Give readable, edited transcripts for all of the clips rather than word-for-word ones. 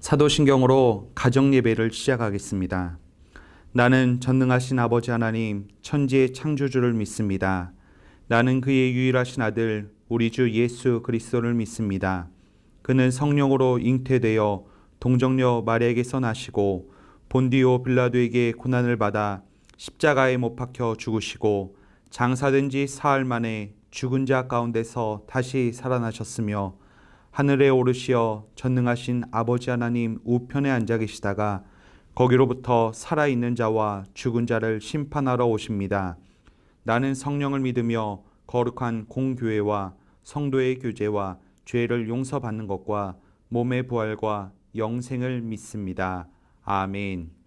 사도신경으로 가정예배를 시작하겠습니다. 나는 전능하신 아버지 하나님 천지의 창조주를 믿습니다. 나는 그의 유일하신 아들 우리 주 예수 그리스도를 믿습니다. 그는 성령으로 잉태되어 동정녀 마리아에게서 나시고 본디오 빌라도에게 고난을 받아 십자가에 못 박혀 죽으시고 장사된 지 사흘 만에 죽은 자 가운데서 다시 살아나셨으며 하늘에 오르시어 전능하신 아버지 하나님 우편에 앉아 계시다가 거기로부터 살아있는 자와 죽은 자를 심판하러 오십니다. 나는 성령을 믿으며 거룩한 공교회와 성도의 교제와 죄를 용서받는 것과 몸의 부활과 영생을 믿습니다. 아멘.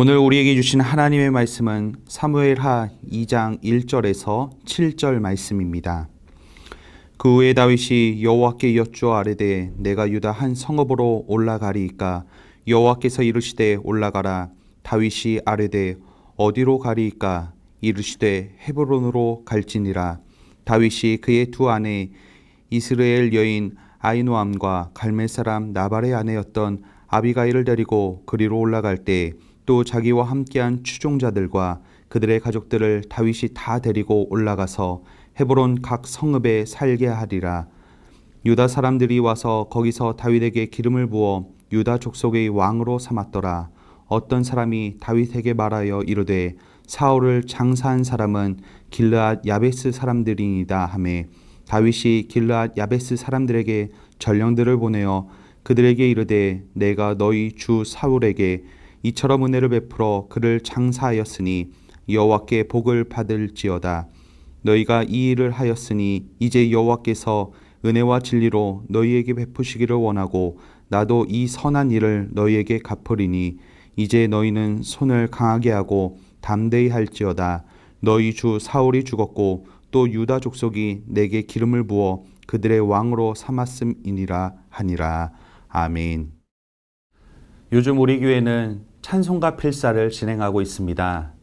오늘 우리에게 주신 하나님의 말씀은 사무엘하 2장 1절에서 7절 말씀입니다. 그 후에 다윗이 여호와께 여쭈어 아뢰되 내가 유다 한 성읍으로 올라가리이까 여호와께서 이르시되 올라가라. 다윗이 아뢰되 어디로 가리이까 이르시되 헤브론으로 갈지니라. 다윗이 그의 두 아내 이스라엘 여인 아히노암과 갈멜 사람 나발의 아내였던 아비가일을 데리고 그리로 올라갈 때 또 자기와 함께한 추종자들과 그들의 가족들을 다윗이 다 데리고 올라가서 헤브론 각 성읍에 살게 하리라. 유다 사람들이 와서 거기서 다윗에게 기름을 부어 유다 족속의 왕으로 삼았더라. 어떤 사람이 다윗에게 말하여 이르되 사울을 장사한 사람은 길르앗 야베스 사람들이니이다 하매 다윗이 길르앗 야베스 사람들에게 전령들을 보내어 그들에게 이르되 내가 너희 주 사울에게 이처럼 은혜를 베풀어 그를 장사하였으니 여호와께 복을 받을지어다. 너희가 이 일을 하였으니 이제 여호와께서 은혜와 진리로 너희에게 베푸시기를 원하고 나도 이 선한 일을 너희에게 갚으리니 이제 너희는 손을 강하게 하고 담대히 할지어다. 너희 주 사울이 죽었고 또 유다 족속이 내게 기름을 부어 그들의 왕으로 삼았음이니라 하니라. 아멘. 요즘 우리 교회는 찬송가 필사를 진행하고 있습니다.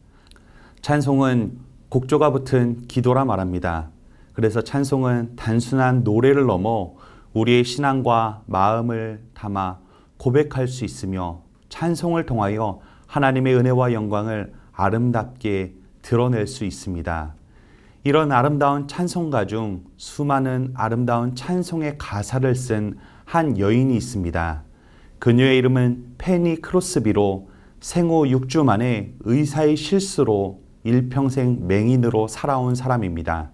찬송은 곡조가 붙은 기도라 말합니다. 그래서 찬송은 단순한 노래를 넘어 우리의 신앙과 마음을 담아 고백할 수 있으며 찬송을 통하여 하나님의 은혜와 영광을 아름답게 드러낼 수 있습니다. 이런 아름다운 찬송가 중 수많은 아름다운 찬송의 가사를 쓴 한 여인이 있습니다. 그녀의 이름은 페니 크로스비로 생후 6주 만에 의사의 실수로 일평생 맹인으로 살아온 사람입니다.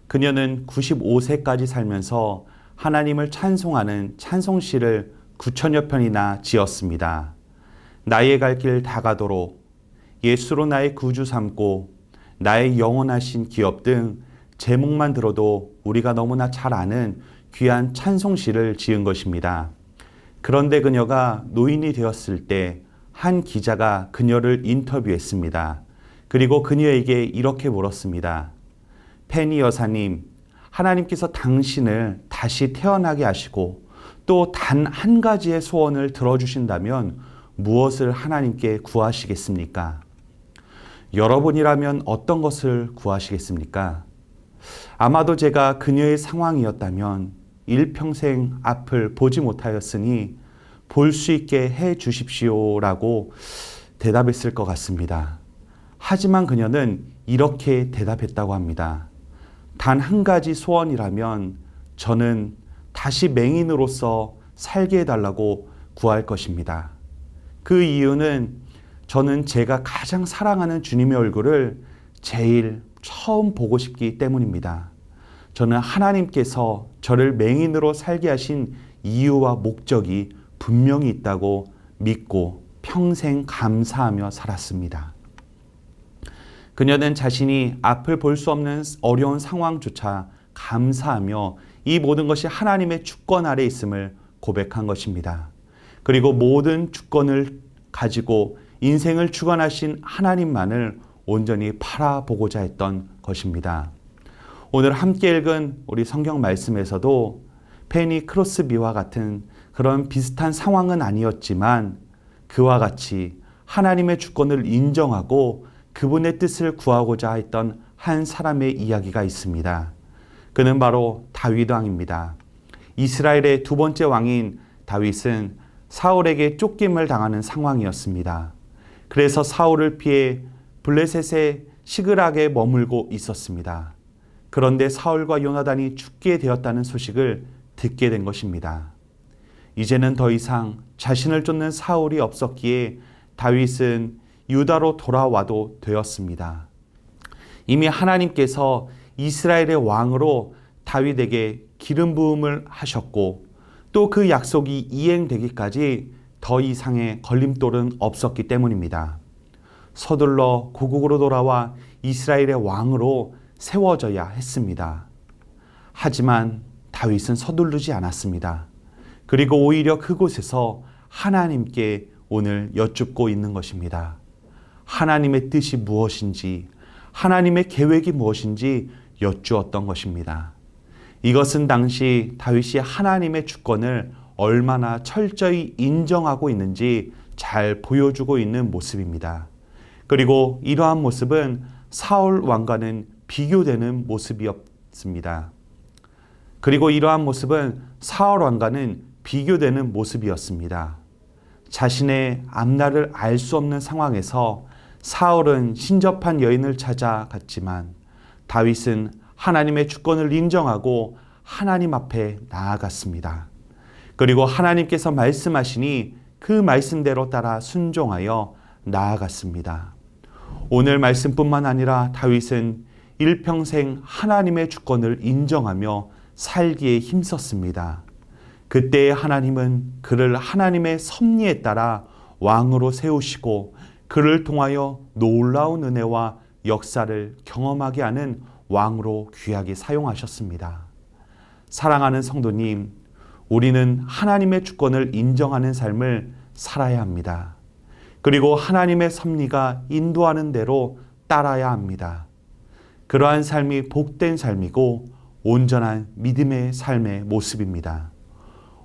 그녀는 95세까지 살면서 하나님을 찬송하는 찬송시를 9천여 편이나 지었습니다. 나의 갈 길 다 가도록, 예수로 나의 구주 삼고, 나의 영원하신 기업 등 제목만 들어도 우리가 너무나 잘 아는 귀한 찬송시를 지은 것입니다. 그런데 그녀가 노인이 되었을 때 한 기자가 그녀를 인터뷰했습니다. 그리고 그녀에게 이렇게 물었습니다. 페니 여사님, 하나님께서 당신을 다시 태어나게 하시고 또 단 한 가지의 소원을 들어주신다면 무엇을 하나님께 구하시겠습니까? 여러분이라면 어떤 것을 구하시겠습니까? 아마도 제가 그녀의 상황이었다면 일평생 앞을 보지 못하였으니 볼 수 있게 해 주십시오라고 대답했을 것 같습니다. 하지만 그녀는 이렇게 대답했다고 합니다. 단 한 가지 소원이라면 저는 다시 맹인으로서 살게 해달라고 구할 것입니다. 그 이유는 저는 제가 가장 사랑하는 주님의 얼굴을 제일 처음 보고 싶기 때문입니다. 저는 하나님께서 저를 맹인으로 살게 하신 이유와 목적이 분명히 있다고 믿고 평생 감사하며 살았습니다. 그녀는 자신이 앞을 볼 수 없는 어려운 상황조차 감사하며 이 모든 것이 하나님의 주권 아래 있음을 고백한 것입니다. 그리고 모든 주권을 가지고 인생을 주관하신 하나님만을 온전히 바라보고자 했던 것입니다. 오늘 함께 읽은 우리 성경 말씀에서도 페니 크로스비와 같은 그런 비슷한 상황은 아니었지만 그와 같이 하나님의 주권을 인정하고 그분의 뜻을 구하고자 했던 한 사람의 이야기가 있습니다. 그는 바로 다윗 왕입니다. 이스라엘의 두 번째 왕인 다윗은 사울에게 쫓김을 당하는 상황이었습니다. 그래서 사울을 피해 블레셋의 시그락에 머물고 있었습니다. 그런데 사울과 요나단이 죽게 되었다는 소식을 듣게 된 것입니다. 이제는 더 이상 자신을 쫓는 사울이 없었기에 다윗은 유다로 돌아와도 되었습니다. 이미 하나님께서 이스라엘의 왕으로 다윗에게 기름 부음을 하셨고 또 그 약속이 이행되기까지 더 이상의 걸림돌은 없었기 때문입니다. 서둘러 고국으로 돌아와 이스라엘의 왕으로 세워져야 했습니다. 하지만 다윗은 서두르지 않았습니다. 그리고 오히려 그곳에서 하나님께 오늘 여쭙고 있는 것입니다. 하나님의 뜻이 무엇인지, 하나님의 계획이 무엇인지 여쭈었던 것입니다. 이것은 당시 다윗이 하나님의 주권을 얼마나 철저히 인정하고 있는지 잘 보여주고 있는 모습입니다. 그리고 이러한 모습은 사울 왕과는 비교되는 모습이었습니다. 자신의 앞날을 알 수 없는 상황에서 사울은 신접한 여인을 찾아갔지만 다윗은 하나님의 주권을 인정하고 하나님 앞에 나아갔습니다. 그리고 하나님께서 말씀하시니 그 말씀대로 따라 순종하여 나아갔습니다. 오늘 말씀뿐만 아니라 다윗은 일평생 하나님의 주권을 인정하며 살기에 힘썼습니다. 그때의 하나님은 그를 하나님의 섭리에 따라 왕으로 세우시고 그를 통하여 놀라운 은혜와 역사를 경험하게 하는 왕으로 귀하게 사용하셨습니다. 사랑하는 성도님, 우리는 하나님의 주권을 인정하는 삶을 살아야 합니다. 그리고 하나님의 섭리가 인도하는 대로 따라야 합니다. 그러한 삶이 복된 삶이고 온전한 믿음의 삶의 모습입니다.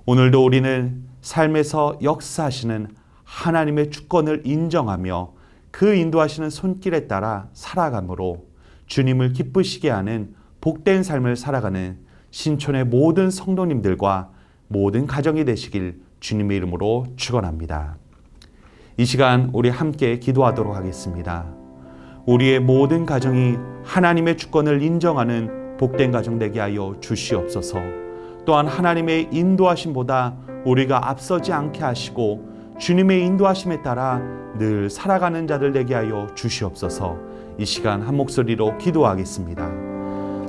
오늘도 우리는 삶에서 역사하시는 하나님의 주권을 인정하며 그 인도하시는 손길에 따라 살아감으로 주님을 기쁘시게 하는 복된 삶을 살아가는 신촌의 모든 성도님들과 모든 가정이 되시길 주님의 이름으로 축원합니다. 이 시간 우리 함께 기도하도록 하겠습니다. 우리의 모든 가정이 하나님의 주권을 인정하는 복된 가정 되게 하여 주시옵소서. 또한 하나님의 인도하심보다 우리가 앞서지 않게 하시고 주님의 인도하심에 따라 늘 살아가는 자들 되게 하여 주시옵소서. 이 시간 한 목소리로 기도하겠습니다.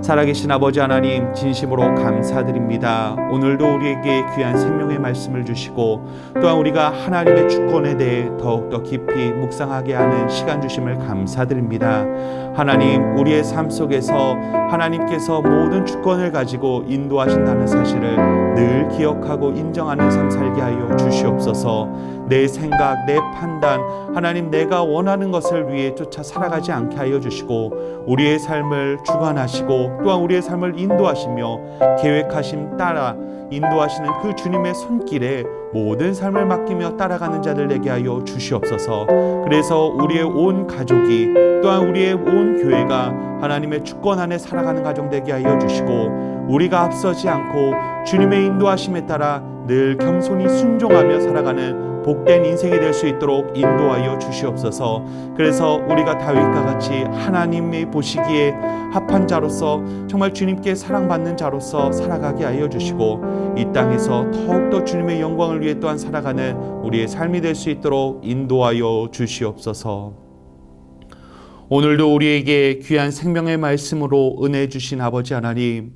살아계신 아버지 하나님, 진심으로 감사드립니다. 오늘도 우리에게 귀한 생명의 말씀을 주시고 또한 우리가 하나님의 주권에 대해 더욱더 깊이 묵상하게 하는 시간 주심을 감사드립니다. 하나님, 우리의 삶 속에서 하나님께서 모든 주권을 가지고 인도하신다는 사실을 늘 기억하고 인정하는 삶 살게 하여 주시옵소서. 내 생각, 내 판단, 하나님 내가 원하는 것을 위해 쫓아 살아가지 않게 하여 주시고 우리의 삶을 주관하시고 또한 우리의 삶을 인도하시며 계획하심 따라 인도하시는 그 주님의 손길에 모든 삶을 맡기며 따라가는 자들 되게 하여 주시옵소서. 그래서 우리의 온 가족이 또한 우리의 온 교회가 하나님의 주권 안에 살아가는 가정 되게 하여 주시고 우리가 앞서지 않고 주님의 인도하심에 따라 늘 겸손히 순종하며 살아가는 복된 인생이 될 수 있도록 인도하여 주시옵소서. 그래서 우리가 다윗과 같이 하나님이 보시기에 합한 자로서 정말 주님께 사랑받는 자로서 살아가게 하여 주시고 이 땅에서 더욱더 주님의 영광을 위해 또한 살아가는 우리의 삶이 될 수 있도록 인도하여 주시옵소서. 오늘도 우리에게 귀한 생명의 말씀으로 은혜 주신 아버지 하나님,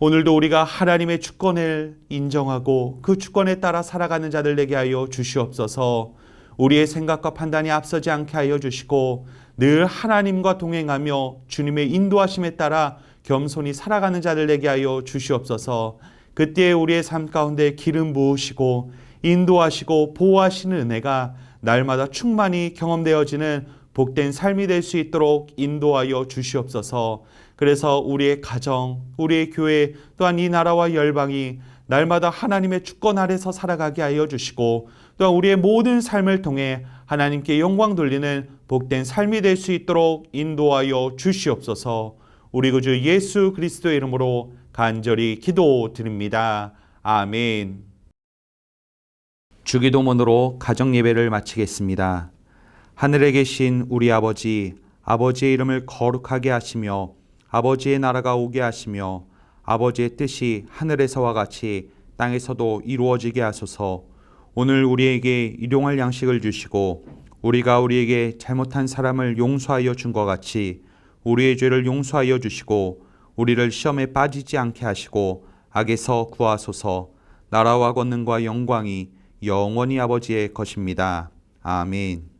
오늘도 우리가 하나님의 주권을 인정하고 그 주권에 따라 살아가는 자들 되게 하여 주시옵소서. 우리의 생각과 판단이 앞서지 않게 하여 주시고 늘 하나님과 동행하며 주님의 인도하심에 따라 겸손히 살아가는 자들 되게 하여 주시옵소서. 그때 우리의 삶 가운데 기름 부으시고 인도하시고 보호하시는 은혜가 날마다 충만히 경험되어지는 복된 삶이 될 수 있도록 인도하여 주시옵소서. 그래서 우리의 가정, 우리의 교회 또한 이 나라와 열방이 날마다 하나님의 주권 아래서 살아가게 하여 주시고 또한 우리의 모든 삶을 통해 하나님께 영광 돌리는 복된 삶이 될 수 있도록 인도하여 주시옵소서. 우리 구주 예수 그리스도의 이름으로 간절히 기도드립니다. 아멘. 주기도문으로 가정예배를 마치겠습니다. 하늘에 계신 우리 아버지, 아버지의 이름을 거룩하게 하시며 아버지의 나라가 오게 하시며 아버지의 뜻이 하늘에서와 같이 땅에서도 이루어지게 하소서. 오늘 우리에게 일용할 양식을 주시고 우리가 우리에게 잘못한 사람을 용서하여 준 것 같이 우리의 죄를 용서하여 주시고 우리를 시험에 빠지지 않게 하시고 악에서 구하소서. 나라와 권능과 영광이 영원히 아버지의 것입니다. 아멘.